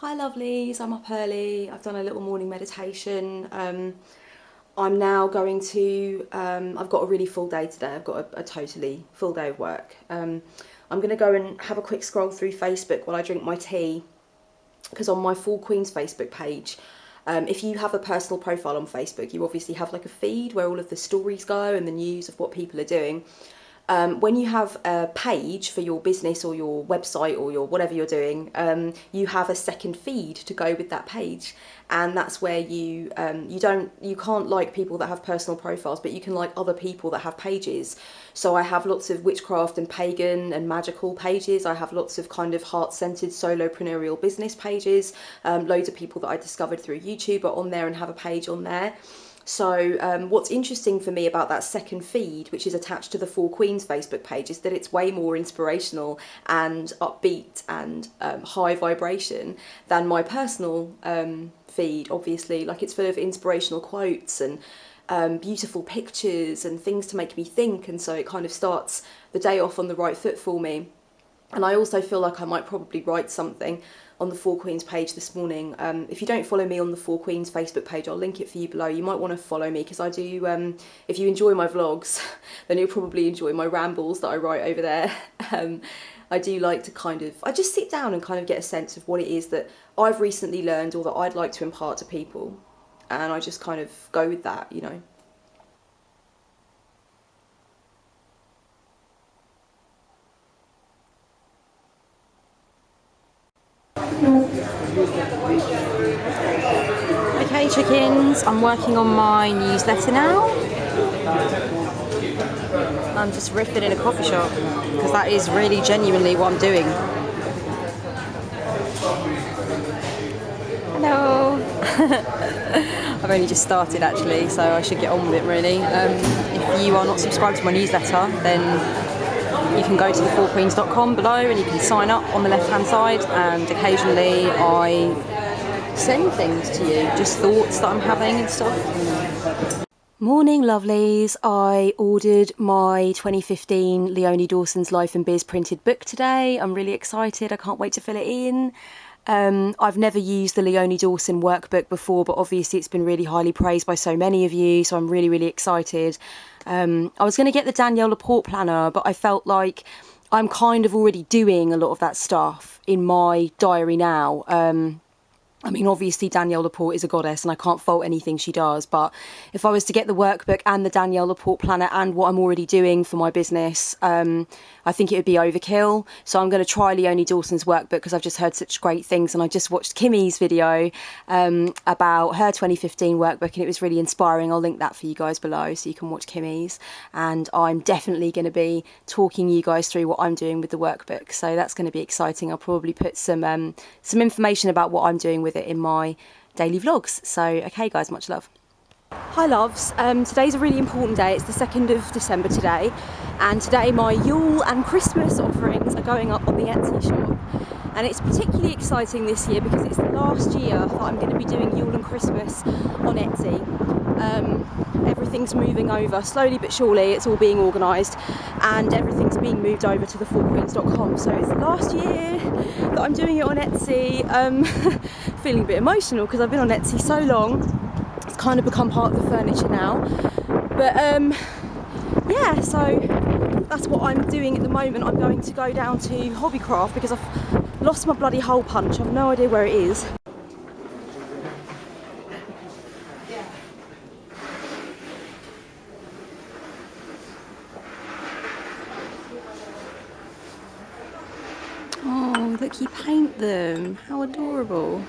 Hi lovelies, I'm up early, I've done a little morning meditation. I'm now going to, I've got a really full day today, I've got a totally full day of work. I'm going to go and have a quick scroll through Facebook while I drink my tea, because on my Four Queens Facebook page, if you have a personal profile on Facebook, you obviously have like a feed where all of the stories go and the news of what people are doing. When you have a page for your business or your website or your whatever you're doing, you have a second feed to go with that page, and that's where you can't like people that have personal profiles, but you can like other people that have pages. So I have lots of witchcraft and pagan and magical pages. I have lots of kind of heart-centered solopreneurial business pages. Loads of people that I discovered through YouTube are on there and have a page on there. So what's interesting for me about that second feed, which is attached to the Four Queens Facebook page, is that it's way more inspirational and upbeat and high vibration than my personal feed, obviously. Like, it's full of inspirational quotes and beautiful pictures and things to make me think, and so it kind of starts the day off on the right foot for me. And I also feel like I might probably write something on the Four Queens page this morning. If you don't follow me on the Four Queens Facebook page, I'll link it for you below. You might want to follow me, because I do, if you enjoy my vlogs, then you'll probably enjoy my rambles that I write over there. I do like to I just sit down and kind of get a sense of what it is that I've recently learned or that I'd like to impart to people. And I just kind of go with that, you know. Okay chickens, I'm working on my newsletter now. I'm just riffing in a coffee shop, because that is really genuinely what I'm doing. Hello! I've only just started actually, so I should get on with it really. If you are not subscribed to my newsletter, then you can go to thefourqueens.com below and you can sign up on the left hand side, and occasionally I send things to you, just thoughts that I'm having and stuff. Morning lovelies, I ordered my 2015 Leonie Dawson's Life and Biz printed book today. I'm really excited, I can't wait to fill it in. I've never used the Leonie Dawson workbook before, but obviously it's been really highly praised by so many of you, so I'm really excited. I was going to get the Danielle Laporte planner, but I felt like I'm kind of already doing a lot of that stuff in my diary now. I mean, obviously Danielle Laporte is a goddess and I can't fault anything she does, but if I was to get the workbook and the Danielle Laporte planner and what I'm already doing for my business, I think it would be overkill. So I'm going to try Leonie Dawson's workbook, because I've just heard such great things, and I just watched Kimmy's video about her 2015 workbook, and it was really inspiring. I'll link that for you guys below so you can watch Kimmy's, and I'm definitely going to be talking you guys through what I'm doing with the workbook, so that's going to be exciting. I'll probably put some information about what I'm doing with it in my daily vlogs. So okay guys, much love. Hi loves, today's a really important day. It's the 2nd of December today, and today my Yule and Christmas offerings are going up on the Etsy shop, and it's particularly exciting this year because it's the last year that I'm going to be doing Yule and Christmas on Etsy. Everything's moving over slowly but surely, it's all being organised and everything's being moved over to thefourqueens.com, so it's the last year that I'm doing it on Etsy. Feeling a bit emotional because I've been on Etsy so long. It's kind of become part of the furniture now, but yeah, so that's what I'm doing at the moment. I'm going to go down to Hobbycraft because I've lost my bloody hole punch. I've no idea where it is. Oh, look, you paint them. How adorable.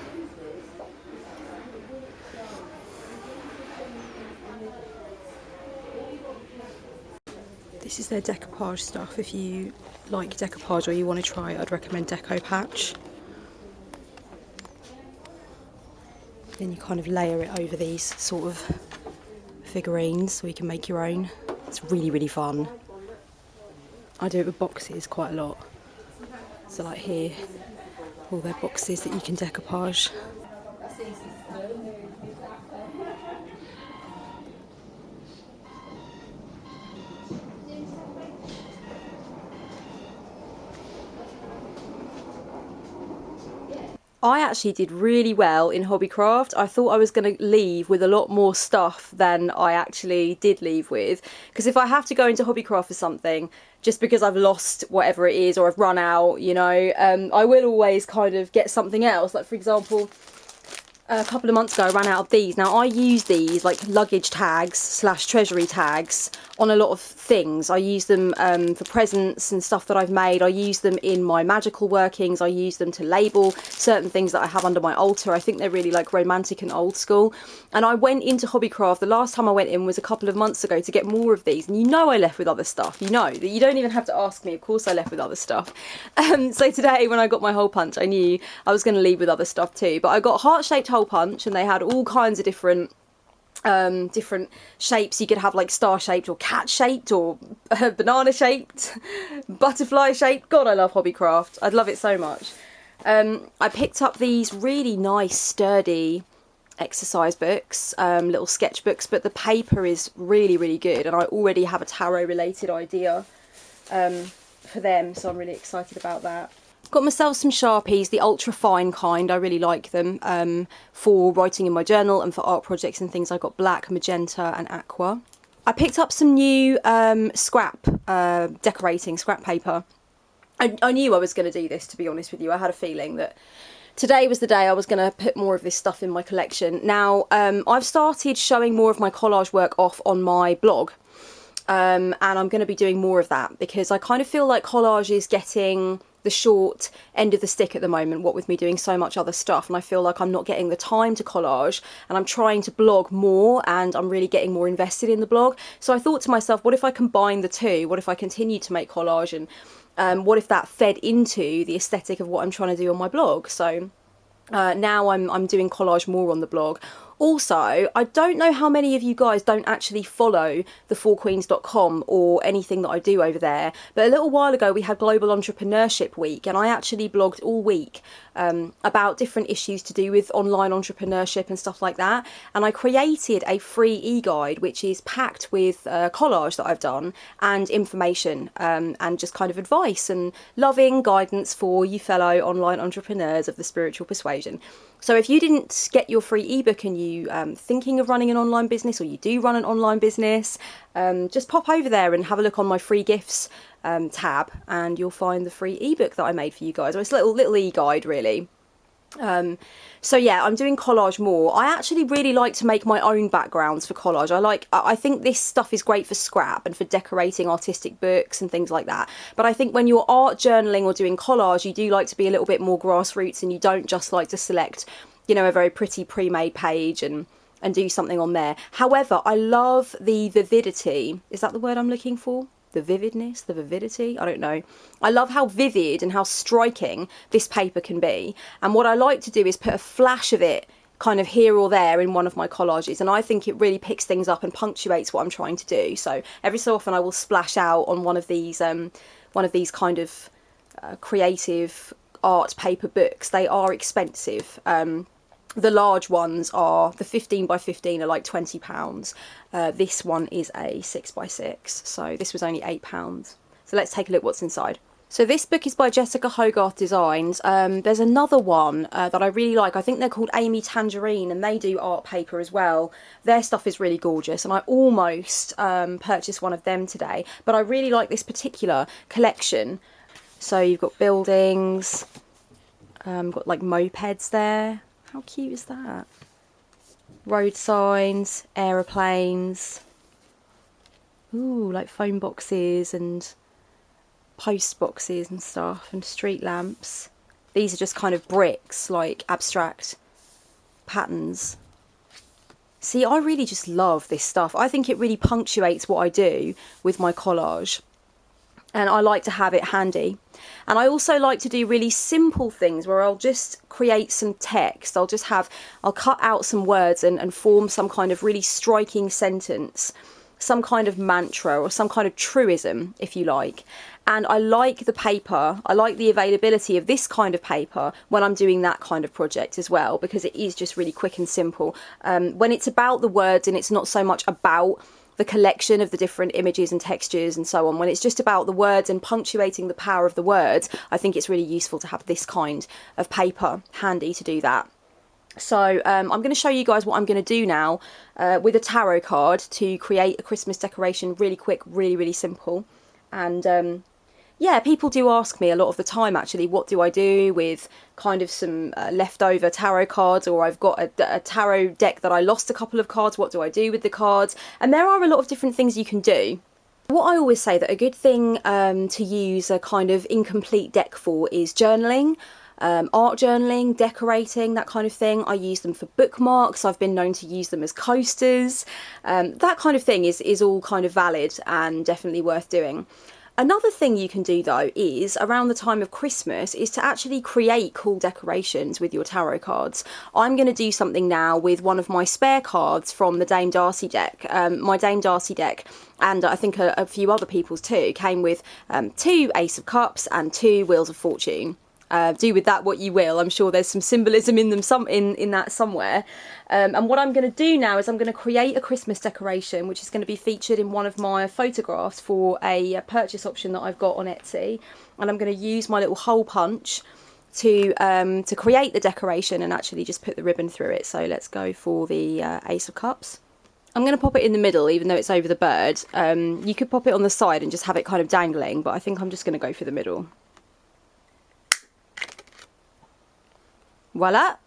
This is their decoupage stuff. If you like decoupage or you want to try it, I'd recommend Deco Patch. Then you kind of layer it over these sort of figurines so you can make your own. It's really fun. I do it with boxes quite a lot. So like here, all their boxes that you can decoupage. I actually did really well in Hobbycraft. I thought I was going to leave with a lot more stuff than I actually did leave with. Because if I have to go into Hobbycraft for something, just because I've lost whatever it is or I've run out, you know, I will always kind of get something else. Like, for example, a couple of months ago I ran out of these. Now I use these like luggage tags / treasury tags on a lot of things. I use them for presents and stuff that I've made. I use them in my magical workings. I use them to label certain things that I have under my altar. I think they're really like romantic and old school. And I went into Hobbycraft, the last time I went in was a couple of months ago to get more of these, and you know I left with other stuff. You know that, you don't even have to ask me, of course I left with other stuff. So today when I got my hole punch, I knew I was going to leave with other stuff too. But I got heart-shaped hole punch, and they had all kinds of different shapes. You could have like star shaped or cat shaped or banana shaped, butterfly shaped. God, I love Hobbycraft. I'd love it so much. I picked up these really nice sturdy exercise books, little sketchbooks, but the paper is really good, and I already have a tarot related idea for them, so I'm really excited about that. Got myself some Sharpies, the ultra fine kind. I really like them for writing in my journal and for art projects and things. I got black, magenta and aqua. I picked up some new scrap decorating scrap paper. I knew I was going to do this, to be honest with you. I had a feeling that today was the day I was going to put more of this stuff in my collection. Now I've started showing more of my collage work off on my blog. And I'm going to be doing more of that because I kind of feel like collage is getting the short end of the stick at the moment, what with me doing so much other stuff, and I feel like I'm not getting the time to collage, and I'm trying to blog more, and I'm really getting more invested in the blog. So I thought to myself, what if I combine the two? What if I continue to make collage, and what if that fed into the aesthetic of what I'm trying to do on my blog? So now I'm doing collage more on the blog. Also, I don't know how many of you guys don't actually follow the4queens.com or anything that I do over there, but a little while ago we had Global Entrepreneurship Week, and I actually blogged all week about different issues to do with online entrepreneurship and stuff like that, and I created a free e-guide which is packed with collage that I've done and information and just kind of advice and loving guidance for you fellow online entrepreneurs of the spiritual persuasion. So if you didn't get your free ebook and you thinking of running an online business, or you do run an online business, just pop over there and have a look on my free gifts tab, and you'll find the free ebook that I made for you guys. Or it's a little e-guide really. So yeah, I'm doing collage more. I actually really like to make my own backgrounds for collage. I think this stuff is great for scrap and for decorating artistic books and things like that. But I think when you're art journaling or doing collage, you do like to be a little bit more grassroots, and you don't just like to select, you know, a very pretty pre-made page and do something on there. However, I love the vividity. Is that the word I'm looking for? The vividness, the vividity, I don't know. I love how vivid and how striking this paper can be. And what I like to do is put a flash of it kind of here or there in one of my collages, and I think it really picks things up and punctuates what I'm trying to do. So every so often I will splash out on one of these kind of creative art paper books. They are expensive. The large ones are, the 15 by 15 are like £20. This one is a 6 by 6, so this was only £8. So let's take a look what's inside. So this book is by Jessica Hogarth Designs. There's another one that I really like. I think they're called Amy Tangerine, and they do art paper as well. Their stuff is really gorgeous, and I almost purchased one of them today. But I really like this particular collection. So you've got buildings, got like mopeds there. How cute is that? Road signs, aeroplanes. Ooh, like phone boxes and post boxes and stuff, and street lamps. These are just kind of bricks, like abstract patterns. See, I really just love this stuff. I think it really punctuates what I do with my collage, and I like to have it handy. And I also like to do really simple things where I'll just create some text. I'll cut out some words and form some kind of really striking sentence, some kind of mantra or some kind of truism, if you like. And I like the paper, I like the availability of this kind of paper when I'm doing that kind of project as well, because it is just really quick and simple. When it's about the words and it's not so much about the collection of the different images and textures and so on. When it's just about the words and punctuating the power of the words, I think it's really useful to have this kind of paper handy to do that. So I'm going to show you guys what I'm going to do now with a tarot card to create a Christmas decoration really quick, really simple. And yeah, people do ask me a lot of the time actually, what do I do with kind of some leftover tarot cards, or I've got a tarot deck that I lost a couple of cards, what do I do with the cards? And there are a lot of different things you can do. What I always say that a good thing to use a kind of incomplete deck for is journaling. Art journaling, decorating, that kind of thing. I use them for bookmarks. I've been known to use them as coasters. That kind of thing is all kind of valid and definitely worth doing. Another thing you can do though is around the time of Christmas is to actually create cool decorations with your tarot cards. I'm going to do something now with one of my spare cards from the Dame Ducie deck. My Dame Ducie deck, and I think a few other people's too, came with 2 Ace of Cups and 2 Wheels of Fortune. Do with that what you will. I'm sure there's some symbolism in them, in that somewhere. And what I'm going to do now is I'm going to create a Christmas decoration, which is going to be featured in one of my photographs for a purchase option that I've got on Etsy. And I'm going to use my little hole punch to create the decoration and actually just put the ribbon through it. So let's go for the Ace of Cups. I'm going to pop it in the middle, even though it's over the bird. You could pop it on the side and just have it kind of dangling, but I think I'm just going to go for the middle. Voila.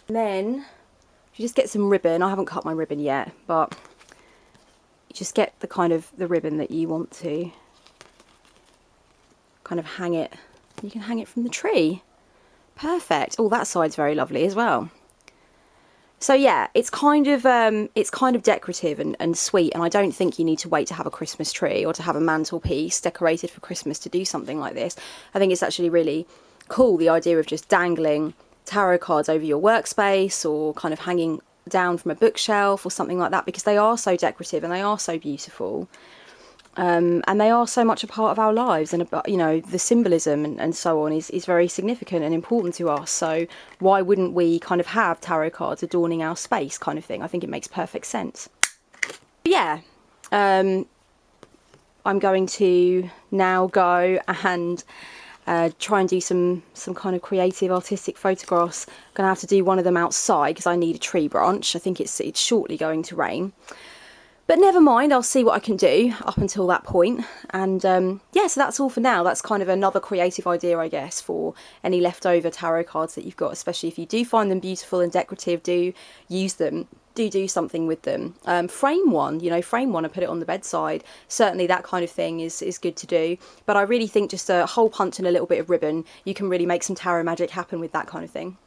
And then you just get some ribbon. I haven't cut my ribbon yet, but you just get the kind of the ribbon that you want to kind of hang it. You can hang it from the tree. Perfect. Oh, that side's very lovely as well. So yeah, it's kind of decorative and sweet, and I don't think you need to wait to have a Christmas tree or to have a mantelpiece decorated for Christmas to do something like this. I think it's actually really cool, the idea of just dangling tarot cards over your workspace or kind of hanging down from a bookshelf or something like that, because they are so decorative and they are so beautiful, and they are so much a part of our lives, and you know, the symbolism and so on is very significant and important to us. So why wouldn't we kind of have tarot cards adorning our space, kind of thing? I think it makes perfect sense. But yeah, I'm going to now go and try and do some kind of creative artistic photographs. I'm going to have to do one of them outside because I need a tree branch. I think it's shortly going to rain, but never mind, I'll see what I can do up until that point. And yeah, so that's all for now. That's kind of another creative idea, I guess, for any leftover tarot cards that you've got, especially if you do find them beautiful and decorative. Do use them, do something with them. Frame one, you know, frame one and put it on the bedside. Certainly that kind of thing is good to do, but I really think just a hole punch and a little bit of ribbon, you can really make some tarot magic happen with that kind of thing.